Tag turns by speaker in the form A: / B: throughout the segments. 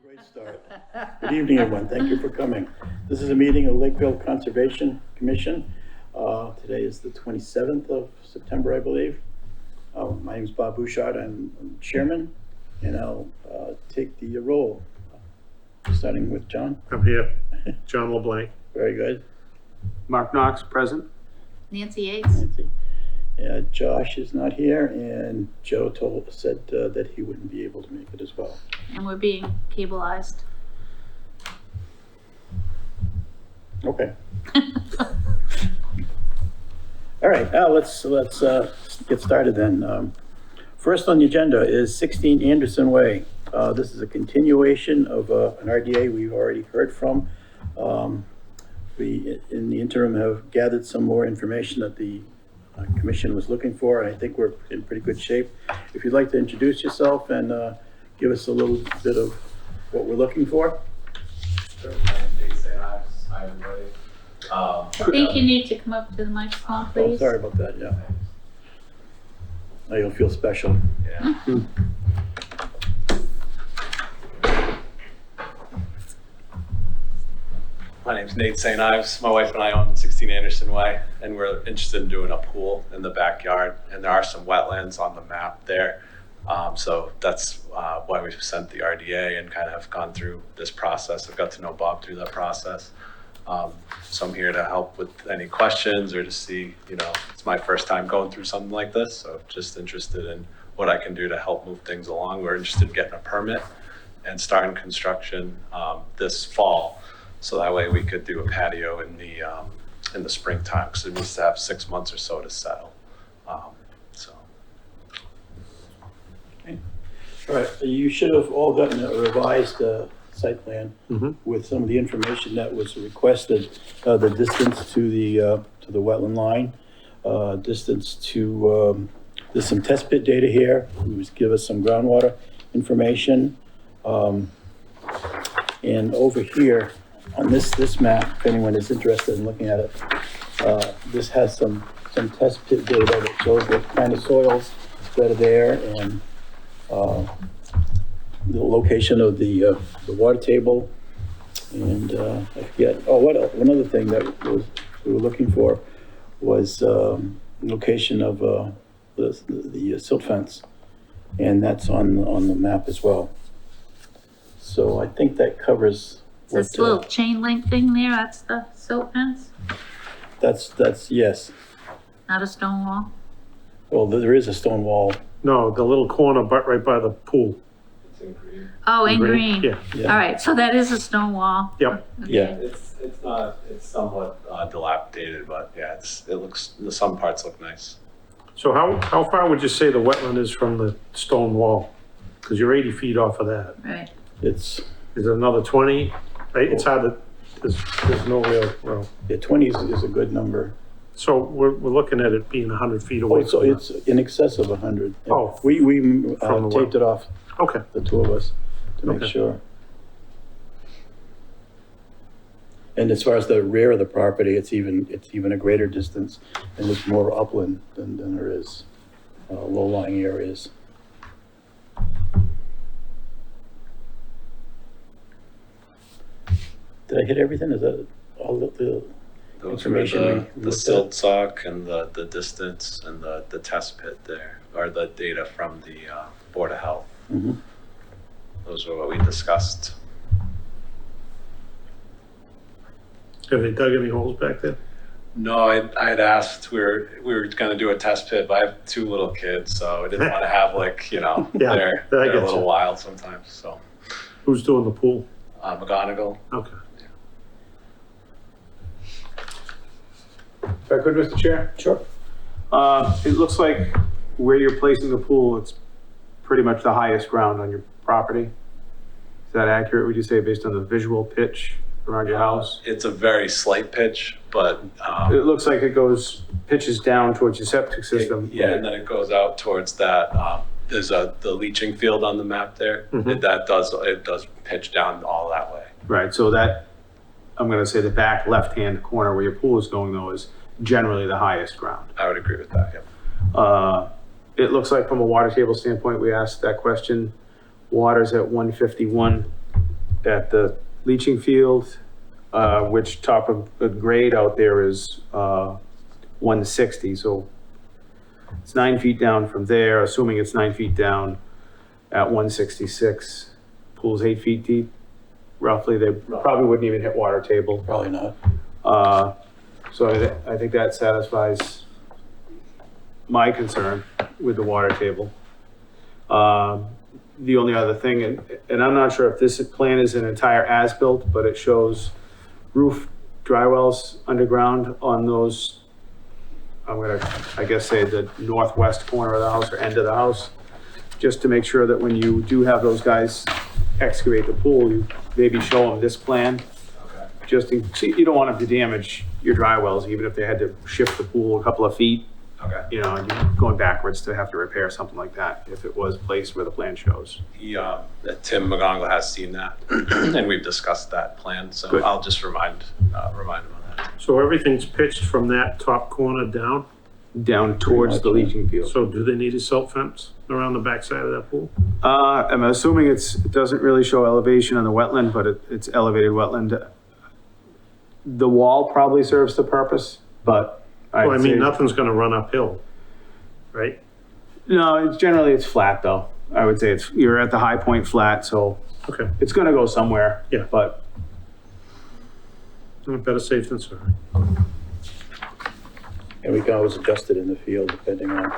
A: Great start. Good evening, everyone. Thank you for coming. This is a meeting of Lakeville Conservation Commission. Today is the 27th of September, I believe. My name is Bob Bouchard. I'm chairman, and I'll take the role, starting with John.
B: I'm here. John LeBlanc.
A: Very good.
C: Mark Knox, present.
D: Nancy Yates.
A: Nancy. Josh is not here, and Joe said that he wouldn't be able to make it as well.
D: And we're being cableized.
A: Okay. All right, let's get started then. First on the agenda is 16 Anderson Way. This is a continuation of an RDA we've already heard from. We, in the interim, have gathered some more information that the commission was looking for, and I think we're in pretty good shape. If you'd like to introduce yourself and give us a little bit of what we're looking for.
E: Sure. Hi, everybody.
D: I think you need to come up to the microphone,
A: Oh,
D: please.
A: sorry about that, yeah. Now you'll feel special.
E: Yeah. My name's Nate St. Ives. My wife and I own 16 Anderson Way, and we're interested in doing a pool in the backyard. And there are some wetlands on the map there. So that's why we've sent the RDA and kind of have gone through this process. I've got to know Bob through that process. So I'm here to help with any questions or to see, it's my first time going through something like this. So just interested in what I can do to help move things along. We're interested in getting a permit and starting construction this fall. So that way we could do a patio in the springtime, because it needs to have 6 months or so to settle.
A: Okay. All right, you should have all gotten a revised site plan with some of the information that was requested, the distance to the wetland line, distance to, there's some test pit data here. It was give us some groundwater information. And over here on this map, if anyone is interested in looking at it, this has some test pit data that shows what kind of soils that are there and the location of the water table. And I forget, one other thing that we were looking for was location of the silt fence, and that's on the map as well. So I think that covers what,
D: This little chain link thing there, that's the silt fence,
A: that's yes.
D: not a stone wall.
A: Well, there is a stone wall.
B: No, the little corner, but right by the pool.
E: It's in green.
D: Oh, in green.
B: Yeah.
A: Yeah.
D: All right, so that is a stone wall.
B: Yep.
D: Okay.
A: Yeah.
E: It's somewhat dilapidated, but yeah, some parts look nice.
B: So how far would you say the wetland is from the stone wall? Because you're 80 feet off of that.
D: Right.
A: It's,
B: Is it another 20? Right? It's hard to, there's no real, well,
A: yeah, 20 is a good number.
B: so we're looking at it being 100 feet away.
A: Oh, so
B: from
A: it's in excess of 100.
B: Oh.
A: We
B: From the
A: taped it off,
B: that. Okay.
A: the two of us, to make
B: Okay.
A: sure. And as far as the rear of the property, it's even a greater distance, and there's more upland than there is low-lying areas. Did I hit everything? Is that all the
E: Those were
A: information we
E: the
A: looked
E: silt
A: at?
E: sock and the distance and the test pit there, or the data from the Board of Health.
A: Mhm.
E: Those are what we discussed.
B: Have they dug any holes back there?
E: No, I had asked, we were gonna do a test pit, but I have 2 little kids, so I didn't wanna have
B: Yeah,
E: they're
B: I
E: a
B: get
E: little
B: you.
E: wild sometimes, so.
B: Who's doing the pool?
E: McGonigal.
B: Okay.
C: If I could, Mr. Chair?
A: Sure.
C: It looks like where you're placing the pool, it's pretty much the highest ground on your property. Is that accurate, would you say, based on the visual pitch around your house?
E: It's a very slight pitch, but,
C: It looks like it pitches down towards your septic system.
E: yeah, and then it goes out towards that, there's the leaching field on the map there.
B: Mhm.
E: It does pitch down all that way.
C: Right, so that, I'm gonna say the back left-hand corner where your pool is going though is generally the highest ground.
E: I would agree with that, yeah.
C: It looks like from a water table standpoint, we asked that question. Water's at 151 at the leaching field, which top of the grade out there is 160, so it's 9 feet down from there, assuming it's 9 feet down at 166. Pool's 8 feet deep, roughly. They probably wouldn't even hit water table.
A: Probably not.
C: So I think that satisfies my concern with the water table. The only other thing, and I'm not sure if this plan is an entire as-built, but it shows roof dry wells underground on those, I'm gonna, I guess, say the northwest corner of the house or end of the house, just to make sure that when you do have those guys excavate the pool, you maybe show them this plan. Just in, see, you don't want them to damage your dry wells, even if they had to shift the pool a couple of feet.
E: Okay.
C: You know, and you're going backwards to have to repair something like that if it was placed where the plan shows.
E: Tim McGonigal has seen that, and we've discussed that plan, so
C: Good.
E: I'll just remind him on that.
B: So everything's pitched from that top corner down?
C: Down towards the leaching field.
B: So do they need a silt fence around the backside of that pool?
C: I'm assuming it doesn't really show elevation on the wetland, but it's elevated wetland. The wall probably serves the purpose, but
B: Well, I
C: I'd
B: mean,
C: say-
B: nothing's gonna run uphill, right?
C: No, it's flat though. I would say you're at the high point flat, so
B: Okay,
C: it's gonna go somewhere.
B: Yeah.
C: But
B: better safe than sorry.
A: And we can always adjust it in the field depending on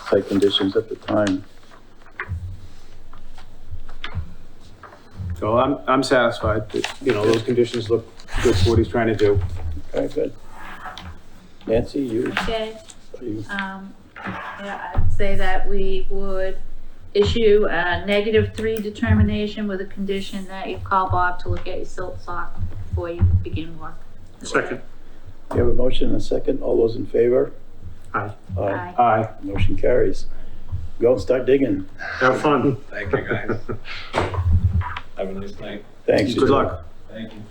A: site conditions at the time.
C: so I'm satisfied that, you know, those conditions look good for what he's trying to do.
A: Okay, good. Nancy,
D: Okay,
A: you,
D: yeah, I'd say that we would issue a -3 determination with a condition that you call Bob to look at your silt sock before you begin work.
B: Second,
A: you have a motion and a second. All those in favor?
B: aye.
D: Aye.
C: Aye.
A: Motion carries. Go and start digging.
B: Have fun.
E: Thank you, guys. Have a nice night.
A: Thanks.
C: Good luck.
E: Thank you.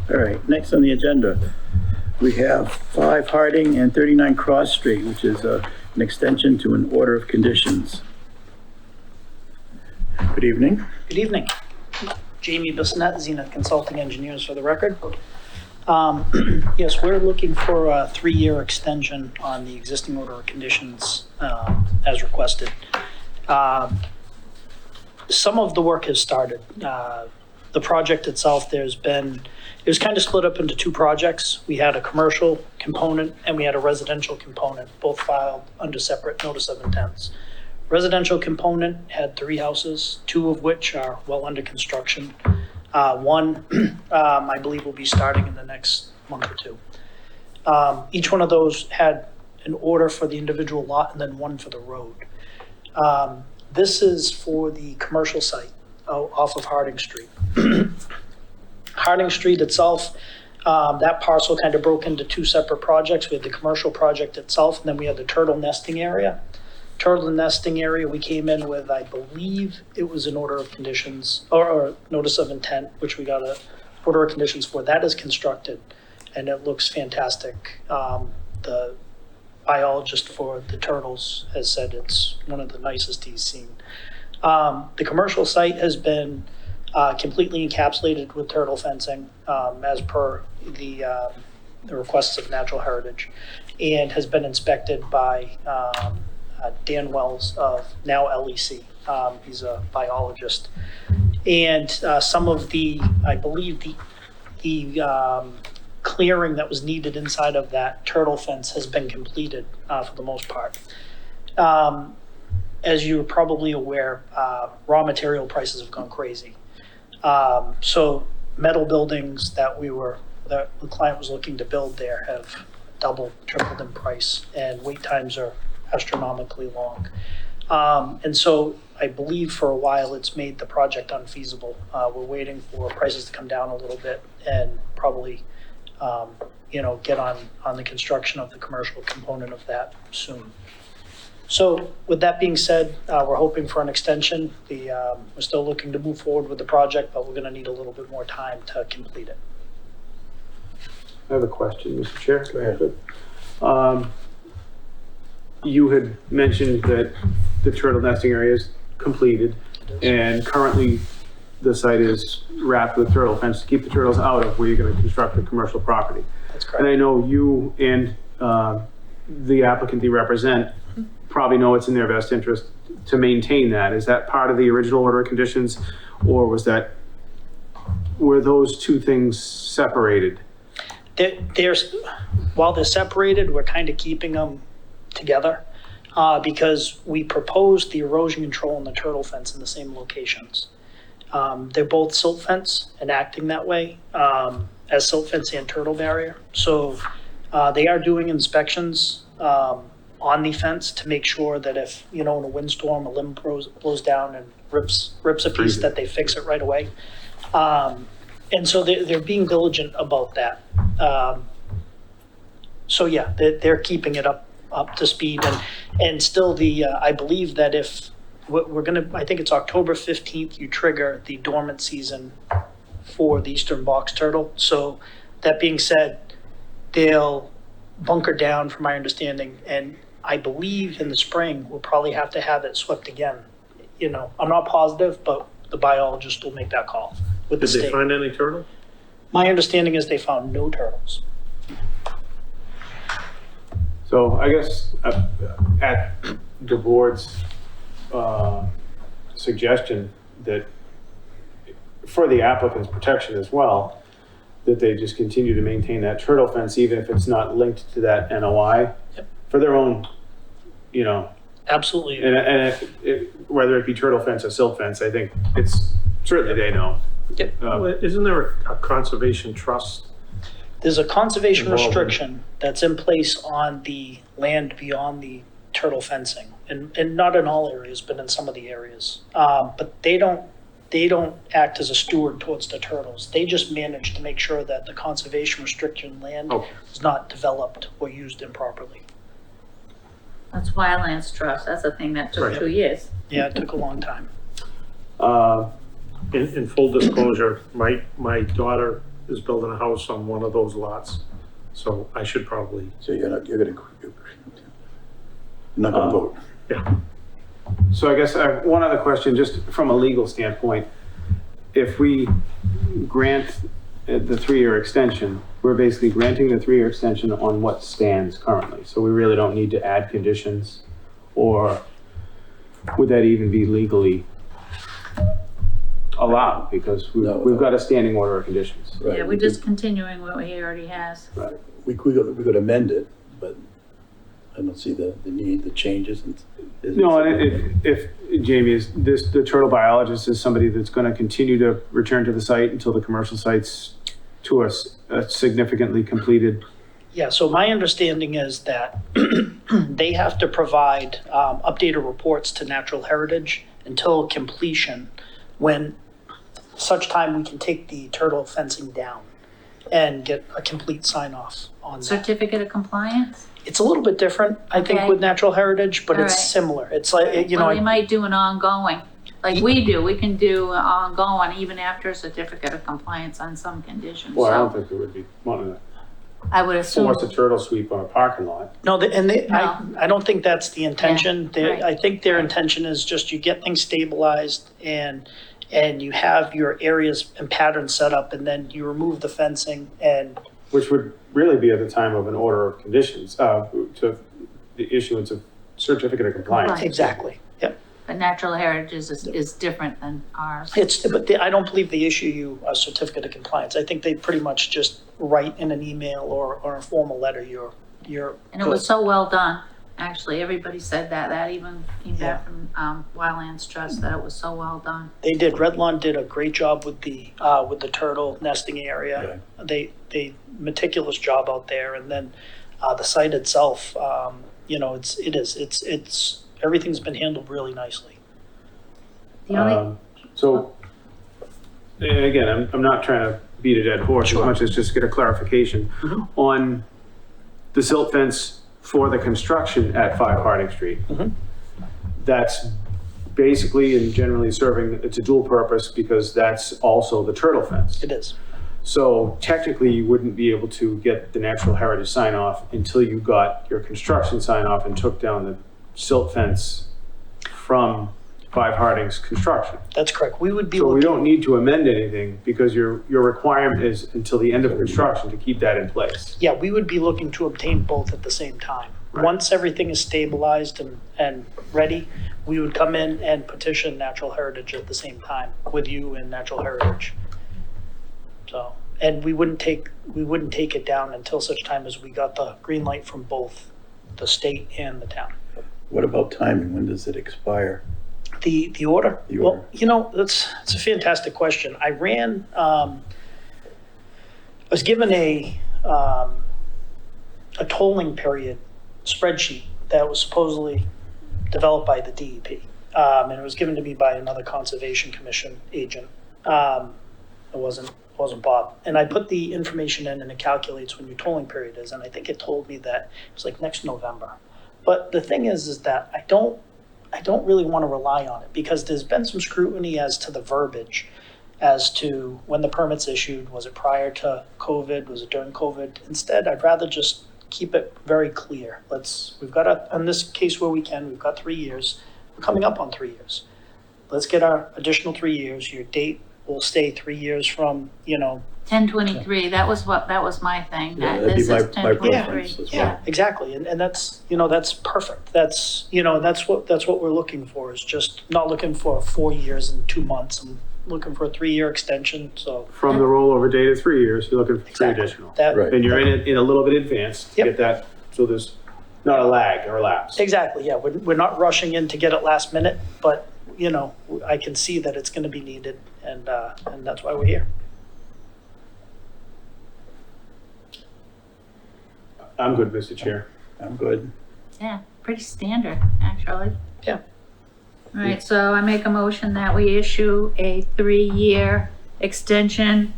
A: All right, next on the agenda, we have 5 Harding and 39 Cross Street, which is an extension to an order of conditions. Good evening.
F: Good evening. Jamie Bissonette, Zenith Consulting Engineers for the record. Yes, we're looking for a 3-year extension on the existing order of conditions as requested. Some of the work has started. The project itself, it was kind of split up into 2 projects. We had a commercial component and we had a residential component, both filed under separate notice of intents. Residential component had 3 houses, 2 of which are well under construction. One, I believe, will be starting in the next month or 2. Each one of those had an order for the individual lot and then one for the road. This is for the commercial site off of Harding Street. Harding Street itself, that parcel kind of broke into 2 separate projects. We had the commercial project itself, and then we had the turtle nesting area. Turtle nesting area, we came in with, I believe it was an order of conditions or notice of intent, which we got a order of conditions for. That is constructed and it looks fantastic. The biologist for the turtles has said it's one of the nicest he's seen. The commercial site has been completely encapsulated with turtle fencing as per the requests of Natural Heritage, and has been inspected by Dan Wells of now LEC. He's a biologist. And some of the, I believe the clearing that was needed inside of that turtle fence has been completed for the most part. As you're probably aware, raw material prices have gone crazy. So metal buildings that the client was looking to build there have doubled, tripled in price, and wait times are astronomically long. And so I believe for a while it's made the project unfeasible. We're waiting for prices to come down a little bit and probably, get on the construction of the commercial component of that soon. So with that being said, we're hoping for an extension. We're still looking to move forward with the project, but we're gonna need a little bit more time to complete it.
C: I have a question, Mr. Chair.
A: Go ahead.
C: You had mentioned that the turtle nesting area is completed, and currently the site is wrapped with turtle fence to keep the turtles out of where you're gonna construct a commercial property.
F: That's
C: And
F: correct.
C: I know you and the applicant you represent probably know it's in their best interest to maintain that. Is that part of the original order of conditions, or were those two things separated?
F: While they're separated, we're kind of keeping them together because we proposed the erosion control and the turtle fence in the same locations. They're both silt fence and acting that way as silt fence and turtle barrier. So they are doing inspections on the fence to make sure that if, in a windstorm, a limb blows down and rips a piece, that they fix it right away. And so they're being diligent about that. So yeah, they're keeping it up to speed and still I believe that if I think it's October 15th, you trigger the dormant season for the eastern box turtle. So that being said, they'll bunker down from my understanding, and I believe in the spring, we'll probably have to have it swept again. I'm not positive, but the biologist will make that call with the
B: Did they
F: state.
B: find any turtle?
F: My understanding is they found no turtles.
C: So I guess at the board's suggestion that for the applicant's protection as well, that they just continue to maintain that turtle fence, even if it's not linked to that NOI,
F: Yep.
C: for their own,
F: Absolutely.
C: and whether it be turtle fence or silt fence, I think it's certainly they know.
F: Yep.
B: Well, isn't there a conservation trust?
F: There's a conservation
B: Involved in-
F: restriction that's in place on the land beyond the turtle fencing, and not in all areas, but in some of the areas. But they don't act as a steward towards the turtles. They just manage to make sure that the conservation restriction land
B: Okay.
F: is not developed or used improperly.
D: That's Wildlands Trust, that's a thing that took
B: Right.
D: 2 years.
F: Yeah, it took a long time.
B: In full disclosure, my daughter is building a house on one of those lots, so I should probably,
A: So you're not gonna vote.
B: yeah.
C: So I guess one other question, just from a legal standpoint, if we grant the 3-year extension, we're basically granting the 3-year extension on what stands currently. So we really don't need to add conditions, or would that even be legally allowed? Because
A: No.
C: we've got a standing order of conditions.
A: Right.
D: Yeah, we're just continuing what he already has.
A: Right. We could amend it, but I don't see the need, the changes.
C: No, and if Jamie is the turtle biologist is somebody that's going to continue to return to the site until the commercial site's to us significantly completed.
F: Yeah, so my understanding is that they have to provide updated reports to Natural Heritage until completion, when such time we can take the turtle fencing down and get a complete sign off on that.
D: Certificate of compliance?
F: It's a little bit different, I think,
D: Okay.
F: with Natural Heritage, but it's
D: All right.
F: similar. It's like,
D: Well, they might do an ongoing, like we do, we can do an ongoing even after a certificate of compliance on some conditions,
C: Well, I don't
D: so
C: think there would be wanting to
D: I would assume.
C: force a turtle sweep on a parking lot.
F: No,
D: No.
F: I don't think that's the intention.
D: Yeah, right.
F: I think their intention is just you get things stabilized and you have your areas and patterns set up, and then you remove the fencing and,
C: Which would really be at the time of an order of conditions, to the issuance of certificate of compliance.
D: Right.
F: exactly, yep.
D: But Natural Heritage is different than ours.
F: I don't believe they issue you a certificate of compliance. I think they pretty much just write in an email or a formal letter, you're
D: And it was
F: good.
D: so well done, actually, everybody said that even came back from Wildlands Trust, that it was so well done.
F: They did, Redlawn did a great job with the turtle nesting area. They meticulous job out there, and then the site itself, it's everything's been handled really nicely.
D: The only,
C: So, and again, I'm not trying to beat a dead horse as
F: Sure.
C: much as just get a clarification on the silt fence for the construction at 5 Harding Street. That's basically and generally serving, it's a dual purpose because that's also the turtle fence.
F: It is.
C: So technically, you wouldn't be able to get the natural heritage sign off until you got your construction sign off and took down the silt fence from 5 Harding's construction.
F: That's correct. We would be
C: So we
F: looking,
C: don't need to amend anything because your requirement is until the end of construction to keep that in place.
F: yeah, we would be looking to obtain both at the same time.
C: Right.
F: Once everything is stabilized and ready, we would come in and petition Natural Heritage at the same time with you and Natural Heritage. So, and we wouldn't take it down until such time as we got the green light from both the state and the town.
A: What about timing? When does it expire?
F: The order?
A: The
F: Well,
A: order.
F: you know, it's a fantastic question. I ran, I was given a tolling period spreadsheet that was supposedly developed by the DEP. And it was given to me by another Conservation Commission agent. It wasn't Bob. And I put the information in and it calculates when your tolling period is. And I think it told me that it was like next November. But the thing is that I don't really want to rely on it because there's been some scrutiny as to the verbiage as to when the permit's issued. Was it prior to COVID? Was it during COVID? Instead, I'd rather just keep it very clear. We've got on this case where we can, we've got 3 years. We're coming up on 3 years. Let's get our additional 3 years. Your date will stay 3 years from,
D: 10/23, that was my thing.
A: Yeah,
D: That
A: that'd be
D: this
A: my-
D: is
A: my
D: 10/23.
A: preference as well.
F: Yeah, exactly. And that's, that's perfect. That's what we're looking for, is just not looking for 4 years and 2 months. I'm looking for a 3-year extension, so.
C: From the rollover date of 3 years, you're looking for 3
F: Exactly.
C: additional.
F: That,
A: Right.
C: And you're in it in a little bit advance to
F: Yep.
C: get that, so there's not a lag or a lapse.
F: exactly, yeah. We're not rushing in to get it last minute, but, I can see that it's gonna be needed, and that's why we're here.
C: I'm good, Mr. Chair.
A: I'm good.
D: Yeah, pretty standard, actually.
F: Yeah.
D: All right, so I make a motion that we issue a 3-year extension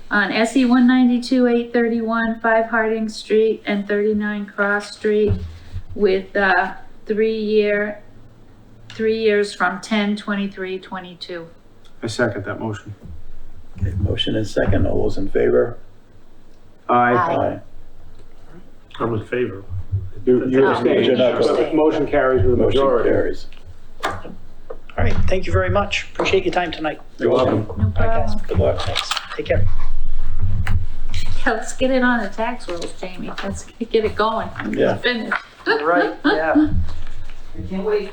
D: on SE 192, 831, 5 Harding Street and 39 Cross Street with 3 years from 10/23/22.
C: I second that motion.
A: Okay, motion and second. All those in favor?
C: Aye.
A: Aye.
B: I'm in favor.
C: You're
D: Oh.
C: abstaining.
A: You're not
C: So
A: voting.
C: the motion carries with a
A: Motion
C: majority.
A: carries.
F: All right, thank you very much. Appreciate your time tonight.
A: You're welcome.
D: No
F: All right, guys.
D: problem.
A: Good luck.
F: Thanks. Take care.
D: Yeah, let's get it on the tax rolls, Jamie. Let's get it going.
A: Yeah.
D: Finish.
F: Right, yeah.
D: I can't wait.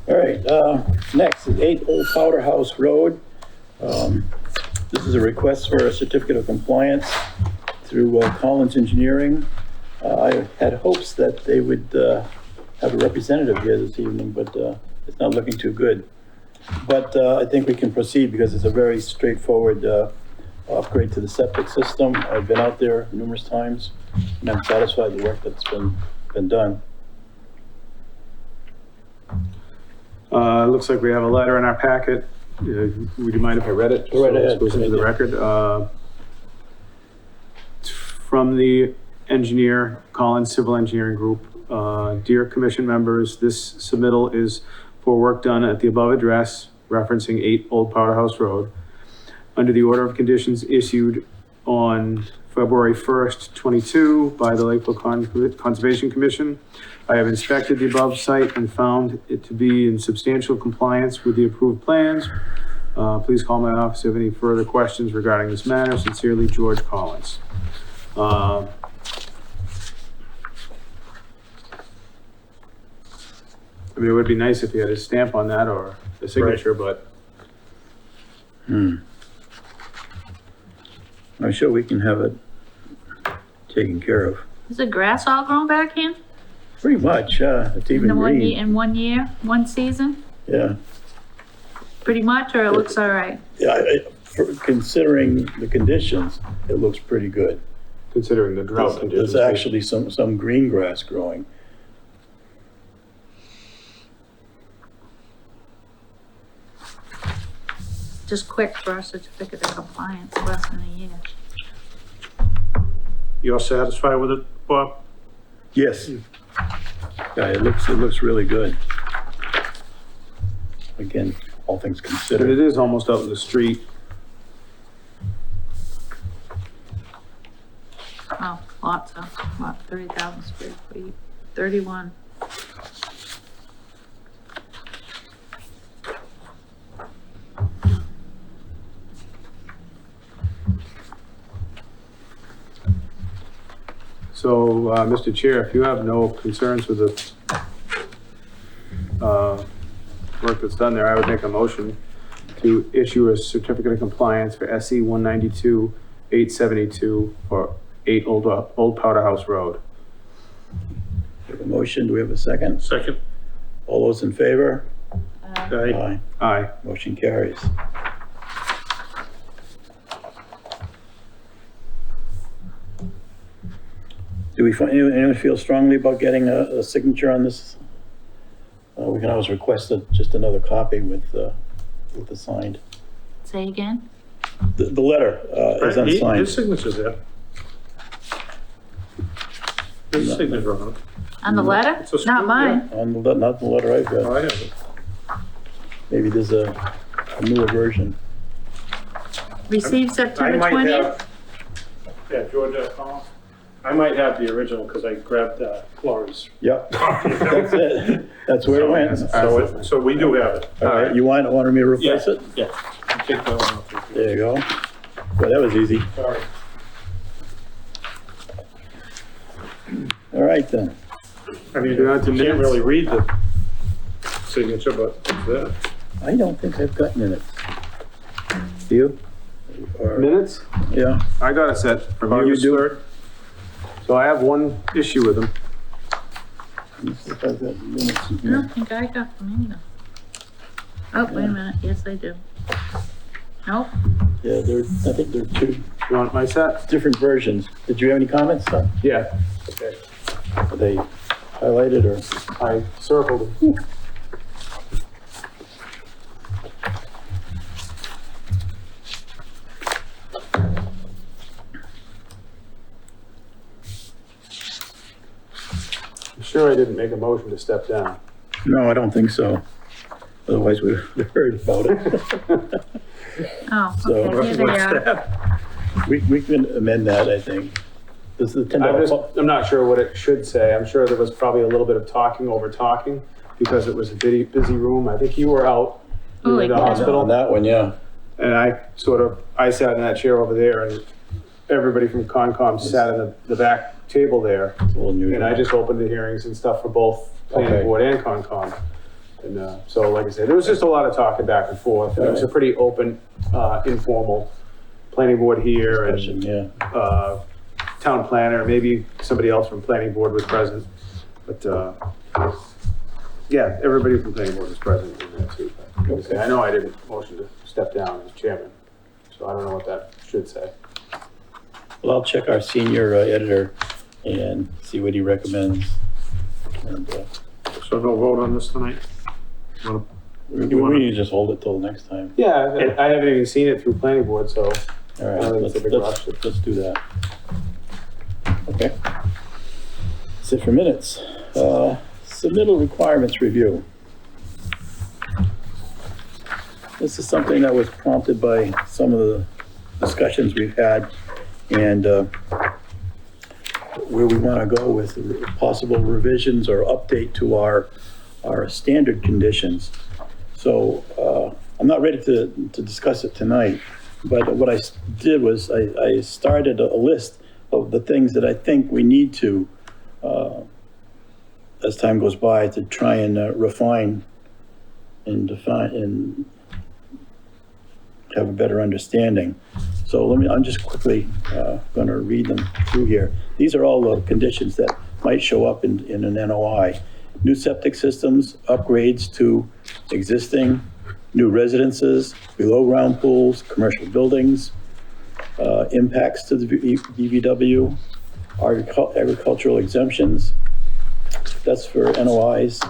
A: All right, next is 8 Old Powder House Road. This is a request for a certificate of compliance through Collins Engineering. I had hopes that they would have a representative here this evening, but it's not looking too good. But I think we can proceed because it's a very straightforward upgrade to the septic system. I've been out there numerous times, and I'm satisfied with the work that's been done.
C: Looks like we have a letter in our packet. Would you mind if I read it?
A: Go right ahead.
C: So it goes into the record. From the engineer, Collins Civil Engineering Group. Dear Commission members, this submittal is for work done at the above address, referencing 8 Old Powder House Road. Under the order of conditions issued on February 1st, 22 by the Lakeville Conservation Commission, I have inspected the above site and found it to be in substantial compliance with the approved plans. Please call my office if you have any further questions regarding this matter. Sincerely, George Collins. I mean, it would be nice if he had a stamp on that or a signature, but
A: I'm sure we can have it taken care of.
D: Is the grass all grown back in?
A: Pretty much, it's even green.
D: In 1 year, 1 season?
A: Yeah,
D: Pretty much, or it looks all right?
A: yeah, considering the conditions, it looks pretty good.
C: considering the drought conditions.
A: There's actually some green grass growing.
D: Just quick for a certificate of compliance, less than a year.
B: You're satisfied with it, Bob?
A: Yes. Yeah, it looks really good. Again, all things
C: But
A: considered.
C: it is almost out in the street.
D: Oh, lots of, what, 30,000 square feet, 31.
C: So, Mr. Chair, if you have no concerns with the, work that's done there, I would make a motion to issue a certificate of compliance for SE 192-872 for 8 Old Powder House Road.
A: We have a motion, do we have a second?
B: Second?
A: All those in favor?
B: Aye.
C: Aye.
A: Motion carries. Do we find, anyone feel strongly about getting a signature on this? We can always request just another copy with the signed.
D: Say again?
A: The letter is unsigned.
B: His signature's there. His signature on it.
D: On the letter?
B: It's a
D: Not
B: screw,
D: mine.
A: Not the letter I've
B: Oh,
A: got.
B: I have it.
A: Maybe there's a newer version.
D: Received
B: I
D: September
B: might
D: 20th?
B: have, yeah, Georgia, I might have the original because I grabbed Lori's.
A: Yep, that's it. That's where it went.
B: So we do have it.
A: All right, you wanted me to replace it?
B: Yeah. Take that one off.
A: There you go. Well, that was easy.
B: Sorry.
A: All right then.
B: I mean,
C: You're on to
B: you can't
C: minutes?
B: really read the signature, but it's there.
A: I don't think I've got minutes.
C: Do you?
A: Or-
C: Minutes?
A: Yeah.
C: I got a set from you.
B: August 3rd.
C: So I have one issue with them.
A: Let me see if I've got minutes in
D: I
A: here.
D: don't think I got them either. Oh, wait a minute, yes, I do. Nope,
A: Yeah, I think there are two
C: You want my set?
A: different versions. Did you have any comments?
C: Yeah.
A: Are they highlighted or?
C: I circled them. I'm sure I didn't make a motion to step down.
A: No, I don't think so. Otherwise we'd have heard about it.
D: oh,
A: So,
D: okay, here they are.
A: We can amend that, I think. This is the $10.
C: I'm not sure what it should say. I'm sure there was probably a little bit of talking over talking because it was a busy room. I think you were out. You were in the
D: Oh, yeah.
C: hospital.
A: On that one, yeah.
C: And I sat in that chair over there and everybody from Concom sat in the back table there.
A: It's a little unusual.
C: And I just opened the hearings and stuff for both
A: Okay.
C: planning board and Concom. And, so like I said, there was just a lot of talking back and forth. And it was a pretty open, informal planning board here and,
A: Yeah.
C: town planner, maybe somebody else from planning board was present. But, yeah, everybody from planning board was present in that too. But, like I say, I know I didn't motion to step down as chairman, so I don't know what that should say.
A: Well, I'll check our senior editor and see what he recommends. And,
B: So no vote on this tonight? Wanna-
A: we
B: wanna-
A: need to just hold it till next time.
C: Yeah, I haven't even seen it through planning board, so.
A: All
C: I
A: right,
C: think
A: let's
C: it's a big rush.
A: do that. Okay. That's it for minutes. Submittal requirements review. This is something that was prompted by some of the discussions we've had and where we want to go with possible revisions or update to our standard conditions. So I'm not ready to discuss it tonight, but what I did was I started a list of the things that I think we need to, as time goes by, to try and refine and define and have a better understanding. So I'm just quickly going to read them through here. These are all the conditions that might show up in an NOI. New septic systems, upgrades to existing, new residences, below ground pools, commercial buildings, impacts to the DVW, agricultural exemptions. That's for NOIs.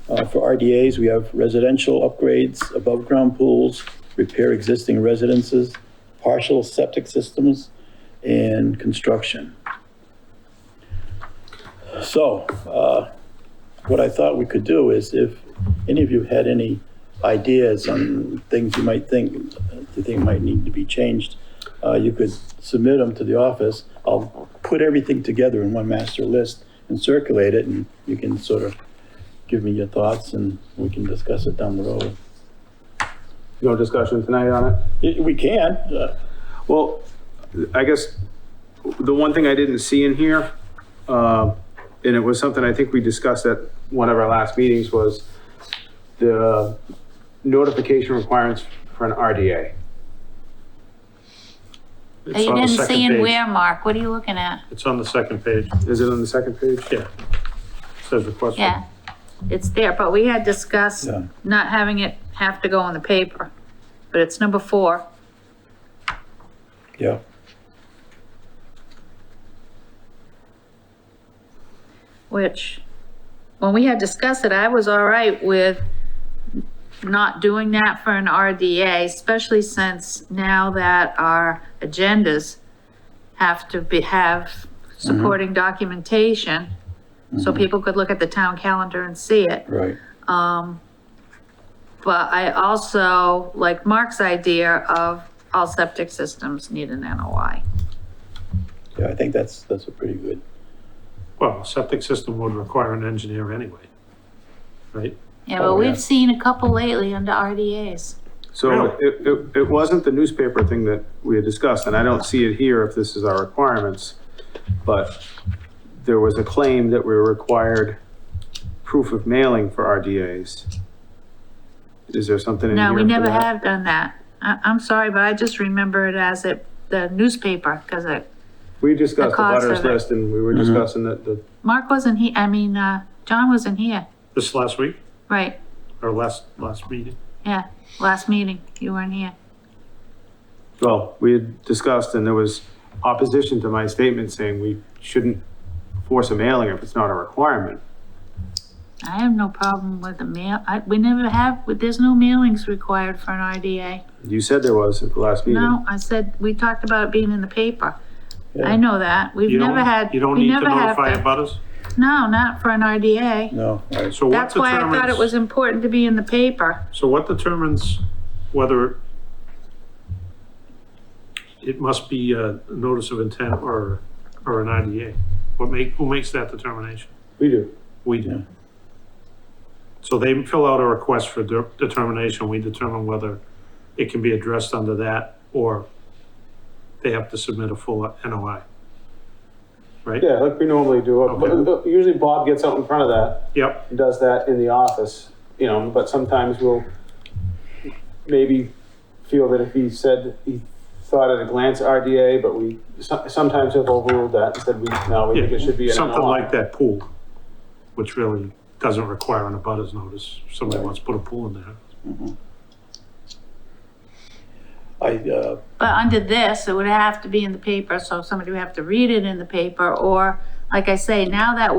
A: For RDAs, we have residential upgrades, above ground pools, repair existing residences, partial septic systems, and construction. So, what I thought we could do is if any of you had any ideas on things you might think might need to be changed, you could submit them to the office. I'll put everything together in one master list and circulate it, and you can sort of give me your thoughts and we can discuss it down the road.
C: No discussion tonight on it?
A: We can,
C: Well, I guess the one thing I didn't see in here, and it was something I think we discussed at one of our last meetings, was the notification requirements for an RDA.
B: It's
D: You
B: on the
D: didn't
B: second
D: see in
B: page.
D: where, Mark? What are you looking at?
B: It's on the second page.
C: Is it on the second page?
B: Yeah. Says request.
D: Yeah, it's there, but we had discussed
A: Yeah.
D: not having it have to go in the paper. But it's number 4.
A: yeah.
D: Which, when we had discussed it, I was all right with not doing that for an RDA, especially since now that our agendas have to have supporting documentation, so people could look at the town calendar and see it.
A: Right.
D: But I also like Mark's idea of all septic systems need an NOI.
A: Yeah, I think that's a pretty good,
B: Well, septic system would require an engineer anyway, right?
D: Yeah,
A: Oh,
D: but
A: yeah.
D: we've seen a couple lately under RDAs.
C: So
B: Really?
C: it wasn't the newspaper thing that we had discussed, and I don't see it here if this is our requirements, but there was a claim that we required proof of mailing for RDAs. Is there something in here
D: No, we
C: for
D: never
C: that?
D: have done that. I'm sorry, but I just remember it as the newspaper, because
C: We discussed the
D: cost
C: butters
D: of it.
C: list, and we were discussing the,
D: Mark wasn't here, John wasn't here.
B: This last week
D: Right,
B: or last meeting?
D: yeah, last meeting, you weren't here.
C: well, we had discussed, and there was opposition to my statement saying we shouldn't force a mailing if it's not a requirement.
D: I have no problem with the mail, we never have, there's no mailings required for an RDA.
C: You said there was at the last meeting.
D: No, I said, we talked about it being in the paper.
A: Yeah.
D: I know that, we've
B: You
D: never
B: don't,
D: had.
B: you don't
D: we
B: need to
D: never have
B: notify
D: to-
B: abutters?
D: No, not for an RDA.
A: no, right.
B: So what
D: That's why I thought it was
B: determines,
D: important to be in the paper.
B: so what determines whether it must be a notice of intent or an IDA? Who makes that determination?
C: We do.
B: We do. So they fill out a request for determination, we determine whether it can be addressed under that, or they have to submit a full NOI. Right?
C: Yeah, like we normally do.
B: Okay.
C: Usually Bob gets out in front of that
B: Yep,
C: and does that in the office, you know, but sometimes we'll maybe feel that if he said he thought at a glance RDA, but we sometimes have overruled that and said we think it should be
B: yeah,
C: an
B: something
C: NOI.
B: like that pool, which really doesn't require an abutters notice, if somebody wants to put a pool in there.
D: But under this, it would have to be in the paper, so somebody would have to read it in the paper, or, like I say, now that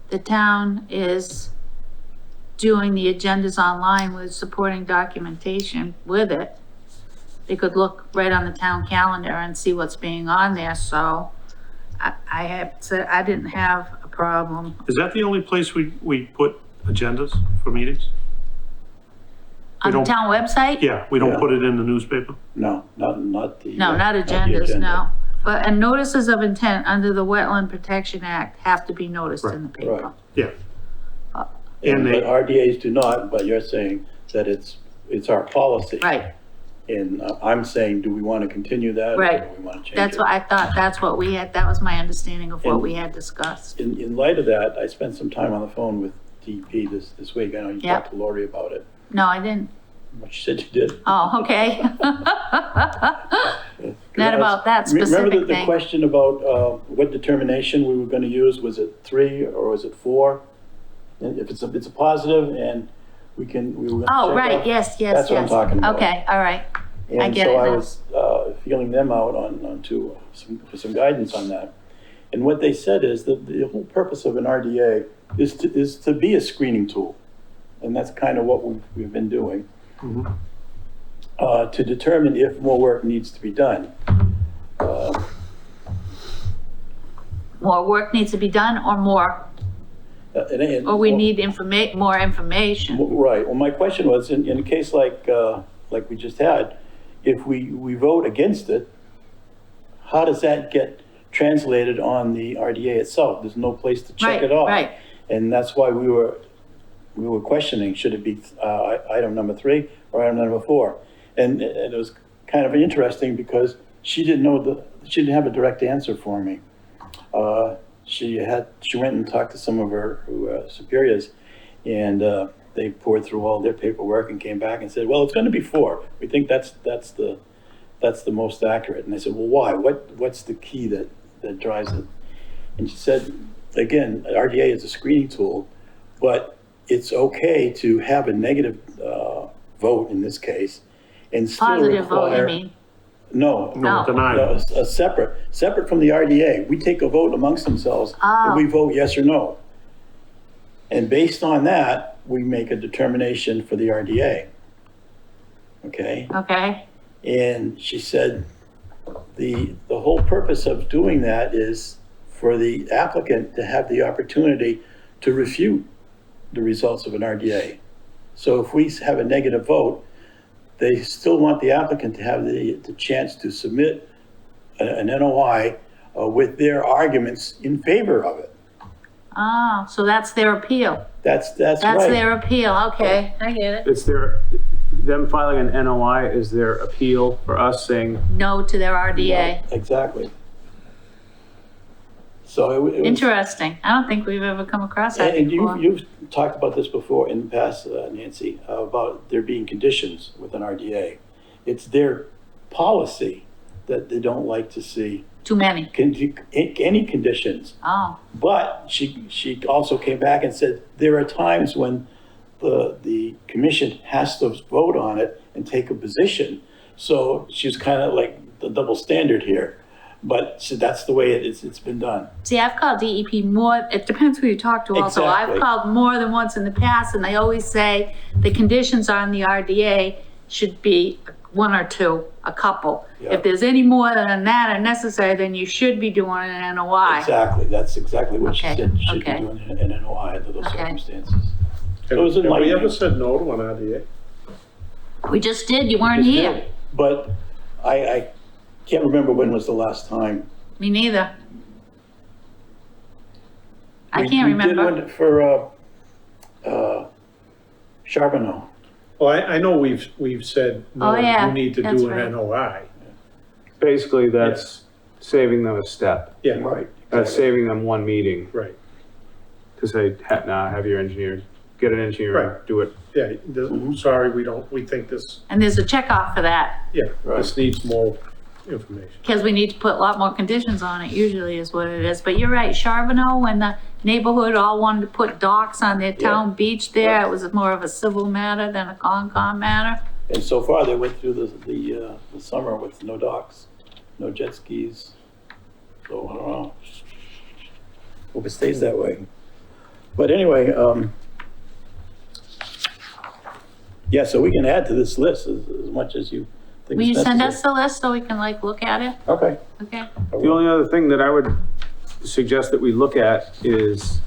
D: the town is doing the agendas online with supporting documentation with it, they could look right on the town calendar and see what's being on there, so I have said, I didn't have a problem.
B: Is that the only place we put agendas for meetings?
D: On the
B: don't-
D: town website?
B: Yeah, we don't
A: Yeah.
B: put it in the newspaper?
A: No, not the.
D: No, not
A: the
D: agendas,
A: agenda.
D: no. But, and notices of intent under the Wetland Protection Act have to be noticed in the paper.
A: Right.
B: Yeah.
A: And
B: And they-
A: but RDAs do not, but you're saying that it's our policy.
D: Right,
A: And I'm saying, do we want to continue that?
D: Right.
A: Or do we want to change it?
D: that's what I thought, that's what we had, that was my understanding of what
A: And-
D: we had discussed.
A: In light of that, I spent some time on the phone with DEP this week. I know you
D: Yeah.
A: talked to Lori about it.
D: No, I didn't.
A: What you said you did.
D: Oh, okay. Not about that
A: Remember
D: specific
A: the
D: thing.
A: question about what determination we were going to use? Was it 3 or was it 4? And if it's a positive and we were going to
D: Oh,
A: check
D: right,
A: off-
D: yes, yes, yes.
A: That's what I'm talking about.
D: Okay, all right. I
A: And
D: get
A: so
D: it
A: I
D: now.
A: was feeling them out for some guidance on that. And what they said is that the whole purpose of an RDA is to be a screening tool. And that's kind of what we've been doing.
B: Mhm.
A: To determine if more work needs to be done.
D: more work needs to be done or more, or we need more information.
A: Right, well, my question was, in a case like we just had, if we vote against it, how does that get translated on the RDA itself? There's no place to check it off.
D: Right.
A: And that's why we were questioning, should it be item number 3 or item number 4? And it was kind of interesting because she didn't have a direct answer for me. She went and talked to some of her superiors, and they poured through all their paperwork and came back and said, well, it's going to be 4. We think that's the most accurate. And I said, well, why? What's the key that drives it? And she said, again, RDA is a screening tool, but it's okay to have a negative vote in this case and still
D: Positive vote, you
A: require.
D: mean?
A: No,
D: No.
B: Denied.
A: no, a separate from the RDA. We take a vote amongst themselves and we vote yes or no. And based on that, we make a determination for the RDA. Okay?
D: Okay,
A: And she said, the whole purpose of doing that is for the applicant to have the opportunity to refute the results of an RDA. So if we have a negative vote, they still want the applicant to have the chance to submit an NOI with their arguments in favor of it.
D: oh, so that's their appeal.
A: That's
D: That's
A: right.
D: their appeal, okay, I get it.
C: It's them filing an NOI is their appeal for us saying,
D: No to their RDA.
A: Exactly. So it was.
D: Interesting, I don't think we've ever come across that
A: And
D: before.
A: you've talked about this before in the past, Nancy, about there being conditions with an RDA. It's their policy that they don't like to see
D: Too many,
A: any conditions.
D: oh,
A: But she also came back and said, there are times when the commission has to vote on it and take a position. So she's kind of like the double standard here. But so that's the way it's been done.
D: see, I've called DEP more, it depends who you talk to also.
A: Exactly.
D: I've called more than once in the past, and they always say the conditions on the RDA should be 1 or 2, a couple.
A: Yeah.
D: If there's any more than that are necessary, then you should be doing an NOI.
A: Exactly, that's exactly what she
D: Okay,
A: said. You should be
D: okay.
A: doing an NOI under those
D: Okay.
A: circumstances.
B: Have
A: It was
B: have we
A: enlightening.
B: ever said no to an RDA?
D: We just did, you weren't
A: Just
D: here.
A: did. But I can't remember when was the last time.
D: Me neither. I
A: We
D: can't remember.
A: did one for Charbonneau.
B: Well, I know we've said, no,
D: Oh, yeah,
B: you need to
D: that's
B: do
D: right.
B: an NOI.
C: basically that's saving them a step.
B: Yeah,
A: Right.
C: That's
A: exactly.
C: saving them one meeting
B: right,
C: to say, nah, have your engineer, get an engineer,
B: Right.
C: do it.
B: yeah, sorry, we think this,
D: And there's a checkoff for that,
B: yeah,
A: Right.
B: this needs more information.
D: because we need to put a lot more conditions on it, usually is what it is. But you're right, Charbonneau, when the neighborhood all wanted to put docks on their town beach there, it was more of a civil matter than a Concom matter.
A: And so far, they went through the summer with no docks, no jet skis. So I don't know. Hope it stays that way. But anyway, yeah, so we can add to this list as much as you think
D: Will you
A: is
D: send us
A: necessary.
D: the list so we can like look at it?
A: Okay.
D: Okay,
C: The only other thing that I would suggest that we look at is,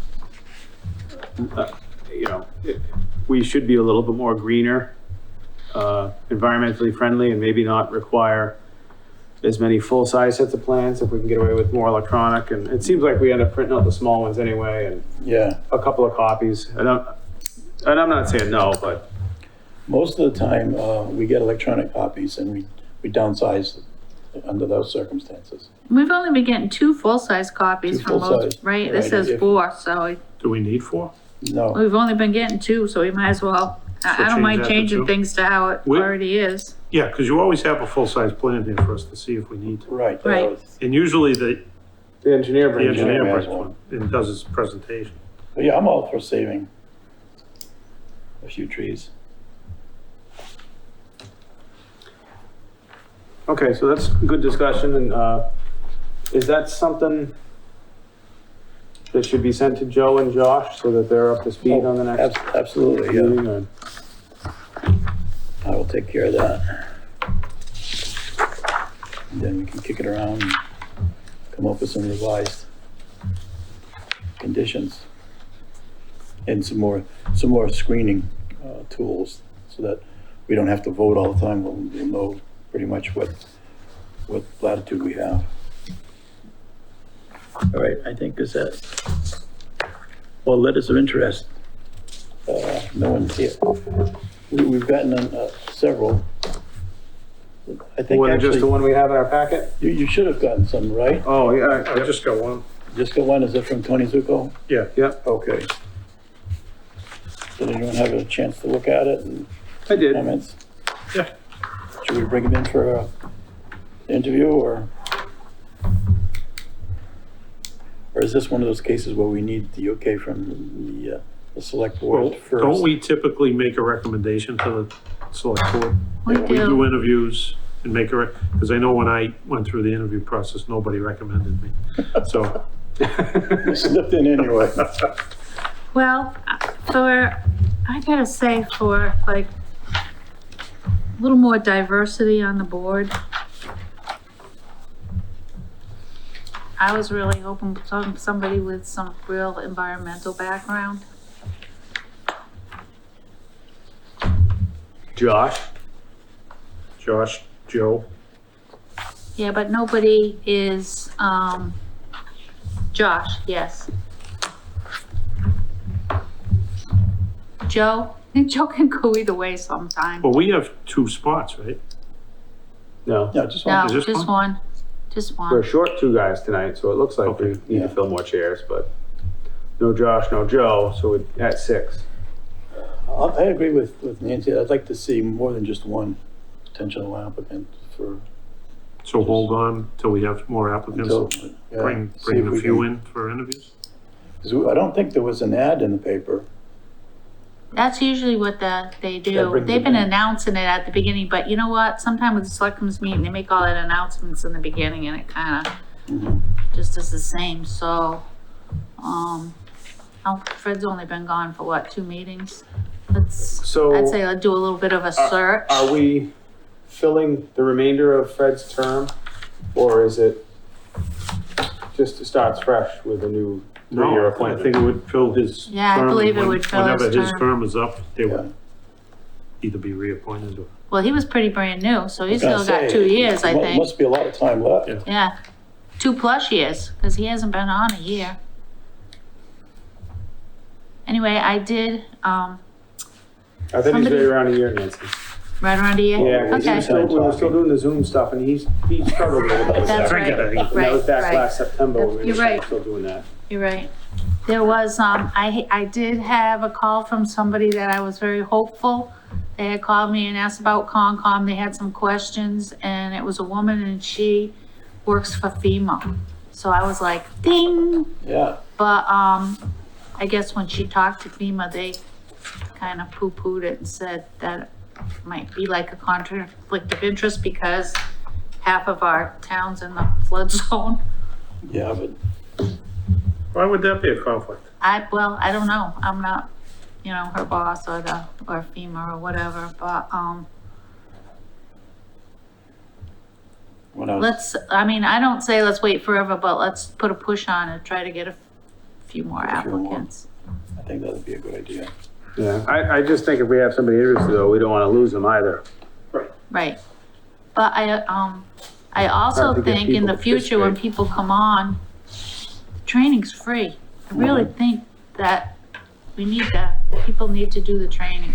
C: we should be a little bit more greener, environmentally friendly, and maybe not require as many full-size sets of plans if we can get away with more electronic. And it seems like we end up printing out the small ones anyway, and
A: Yeah,
C: a couple of copies. And I'm not saying no, but
A: most of the time, we get electronic copies and we downsize under those circumstances.
D: we've only been getting 2 full-size copies
A: Two
D: from
A: full-size,
D: most, right? This
A: right,
D: says
A: if-
D: 4, so
B: Do we need 4?
A: No,
D: we've only been getting 2, so we might as well.
B: So
D: I don't
B: change
D: mind
B: that to
D: changing
B: 2?
D: things to how it
B: We-
D: already is.
B: Yeah, because you always have a full-size plan here for us to see if we need to.
A: right.
D: Right.
B: And usually the
C: the engineer brings it.
B: engineer
A: has
B: brings
A: one.
B: one and does his presentation.
A: But yeah, I'm all for saving a few trees.
C: Okay, so that's good discussion, and, is that something that should be sent to Joe and Josh so that they're up to speed on the next
A: Absolutely, yeah.
C: meeting? Or-
A: I will take care of that. And then we can kick it around and come up with some revised conditions. And some more screening, tools, so that we don't have to vote all the time. We'll know pretty much what latitude we have. All right, I think is that, well, letters of interest. No one's here. We've gotten several. I think
C: More than just the
A: actually,
C: one we have in our packet?
A: you should have gotten some, right?
C: Oh, yeah,
B: I just got one.
A: Just got one, is it from Tony Zuko?
B: Yeah.
C: yeah,
A: Okay. Did anyone have a chance to look at it and
C: I did.
A: comments?
B: Yeah.
A: Should we bring it in for an interview, or is this one of those cases where we need the okay from the select board
B: Well,
A: first?
B: don't we typically make a recommendation to the select board?
D: We
B: We do
D: do.
B: interviews and make because I know when I went through the interview process, nobody recommended me. So,
A: We slipped in anyway.
D: Well, I gotta say, for like a little more diversity on the board, I was really hoping somebody with some real environmental background.
C: Josh?
B: Joe,
D: Yeah, but nobody is, Josh, yes. Joe can go either way sometime.
B: well, we have 2 spots, right?
C: No,
A: No, just
D: No,
A: one.
B: Is this
D: just one, just
C: we're
D: one.
C: short 2 guys tonight, so it looks like we
B: Okay.
C: need to fill more chairs, but no Josh, no Joe, so we're at 6.
A: I agree with Nancy. I'd like to see more than just one potential applicant for,
B: So hold on till we have more applicants.
A: until. yeah,
B: Bring
A: see if
B: a
A: we
B: few
A: can-
B: in for interviews.
A: 'cause I don't think there was an ad in the paper.
D: That's usually what they
A: That
D: do.
A: brings
D: They've
A: it
D: been
A: in.
D: announcing it at the beginning, but you know what? Sometimes with the selectmen's meeting, they make all that announcements in the beginning and it kinda
A: Mhm.
D: just is the same, so, Fred's only been gone for what, 2 meetings?
C: So-
D: I'd say I'll do a little bit of a search.
C: Are we filling the remainder of Fred's term, or is it just starts fresh with a new 3-year
B: No, I
C: appointment?
B: think it would fill his term.
D: Yeah, I believe it
B: when-
D: would fill his
B: Whenever his
D: term.
B: term is up, they
A: Yeah.
B: would either be reappointed or.
D: Well, he was pretty brand new, so he's
A: I was
D: still
A: gonna
D: got
A: say,
D: 2 years, I
A: mu-
D: think.
A: Must be a lot of time left.
B: Yeah.
D: Yeah, 2+ years, because he hasn't been on a year. Anyway, I did,
C: I think he's
D: somebody-
C: right around a year, Nancy.
D: right around a year?
C: Yeah, 'cause
D: Okay,
C: we were still doing the Zoom stuff, and he struggled with it.
D: that's
B: Drink it,
D: right,
B: I-
C: And that was back
D: right.
C: last September, when we
D: You're
C: were
D: right.
C: still doing that.
D: You're right. There was, I did have a call from somebody that I was very hopeful. They had called me and asked about Concom. They had some questions, and it was a woman, and she works for FEMA. So I was like, ding.
A: Yeah,
D: But, I guess when she talked to FEMA, they kind of poo-pooed it and said that it might be like a conflict of interest because half of our town's in the flood zone.
A: yeah, but
B: Why would that be a conflict?
D: Well, I don't know. I'm not, her boss or FEMA or whatever, but,
A: what else?
D: I don't say let's wait forever, but let's put a push on it, try to get a few more
A: A few more.
D: applicants.
A: I think that'd be a good idea.
C: Yeah, I just think if we have somebody interested, though, we don't want to lose them either.
D: Right. But I also
C: Hard to get
D: think in the
C: people to
D: future, when
C: participate.
D: people come on, the training's free. I really think that people need to do the training.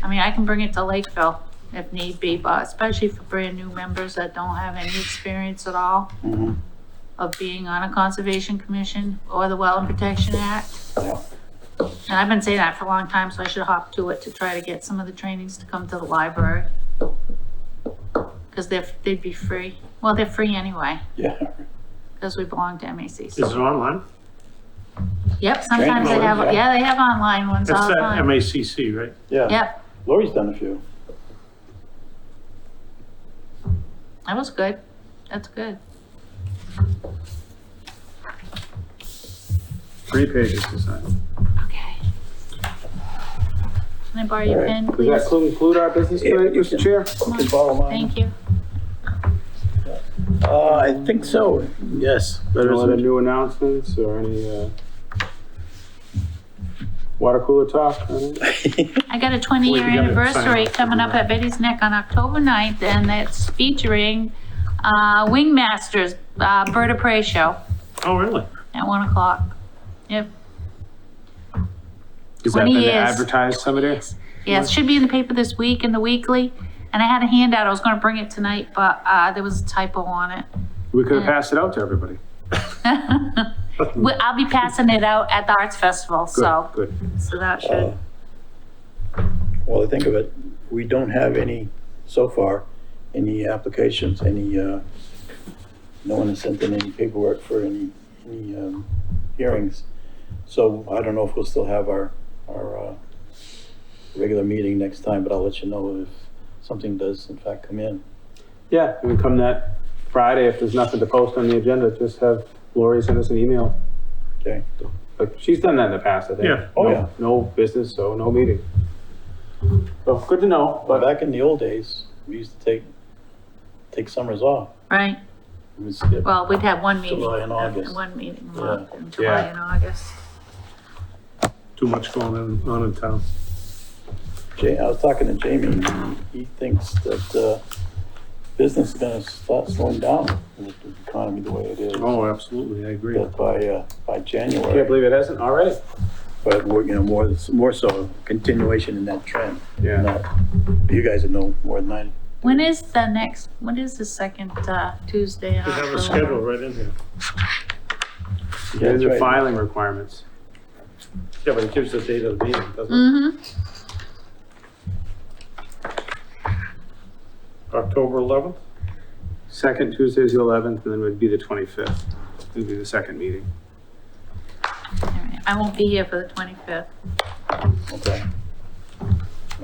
D: I mean, I can bring it to Lakeville if need be, but especially for brand new members that don't have any experience at all
A: Mhm.
D: of being on a conservation commission or the Wetland Protection Act.
A: Yeah.
D: And I've been saying that for a long time, so I should hop to it to try to get some of the trainings to come to the library. Cause they'd be free. Well, they're free anyway,
A: Yeah,
D: because we belong to MAC.
B: Is it online?
D: Yep, sometimes they
A: Training,
D: have,
A: yeah.
D: they have online ones
B: That's
D: all the
B: that
D: time.
B: MACC, right?
A: yeah.
D: Yep,
A: Lori's done a few.
D: that was good. That's good.
C: 3 pages to sign.
D: Okay. Can I borrow your
A: All right.
D: pen,
C: Does
D: please?
C: that conclude our business
A: Yeah,
C: tonight,
A: you
C: Mr.
A: can-
C: Chair?
A: You can borrow mine.
D: Thank you.
A: I think so, yes.
C: No
A: Letters
C: other
A: of-
C: new announcements or any, Water cooler talk?
D: I got a 20-year
B: Well, you gotta
D: anniversary
B: sign up.
D: coming up at Betty's Neck on October 9th, and it's featuring Wingmasters Bird of Prey show
B: Oh, really?
D: at 1 o'clock. Yep.
C: Is that
D: 20
C: been
D: years.
C: advertised, somebody?
D: Yeah, it should be in the paper this week in the weekly. And I had a handout. I was going to bring it tonight, but there was a typo on it.
C: We could have passed it out to everybody.
D: I'll be passing it out at the Arts Festival, so
C: Good.
D: that should.
A: Well, I think of it, we don't have any, so far, any applications, no one has sent in any paperwork for any hearings. So I don't know if we'll still have our regular meeting next time, but I'll let you know if something does in fact come in.
C: Yeah, we come that Friday, if there's nothing to post on the agenda, just have Lori send us an email.
A: Okay?
C: But she's done that in the past, I think.
B: Yeah.
A: Oh,
C: No-
A: yeah.
C: No business, so no meeting. So, good to know,
A: But
C: but
A: back in the old days, we used to take summers off.
D: Right.
A: We would skip.
D: Well, we'd have one meeting.
A: July and August.
D: One meeting a
A: Yeah.
D: month in July
C: Yeah.
D: and August.
B: Too much going on in town.
A: I was talking to Jamie, and he thinks that business is gonna start slowing down with the economy the way it is.
B: Oh, absolutely, I agree.
A: That by
C: can't
A: January,
C: believe it hasn't already.
A: but more so continuation in that trend.
C: Yeah.
A: Not- You guys would know more than I.
D: When is the second Tuesday in
B: We have a
D: October?
B: schedule right in here.
A: Yeah,
C: There's
A: that's
C: the
A: right.
C: filing requirements.
B: Yeah, but it gives the date of the meeting, doesn't it?
D: Mm-hmm.
B: October 11th?
C: Second Tuesday is the 11th, and then would be the 25th. Would be the second meeting.
D: All right. I won't be here for the 25th.
A: Okay. All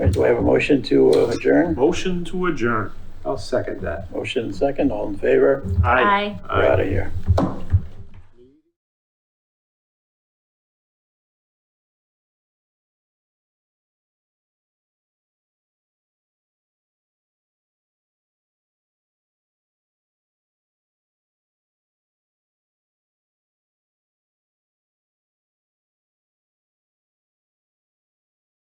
A: right, do I have a motion to adjourn?
B: Motion to adjourn.
C: I'll second that.
A: Motion second, all in favor?
D: Aye.
A: We're out of here.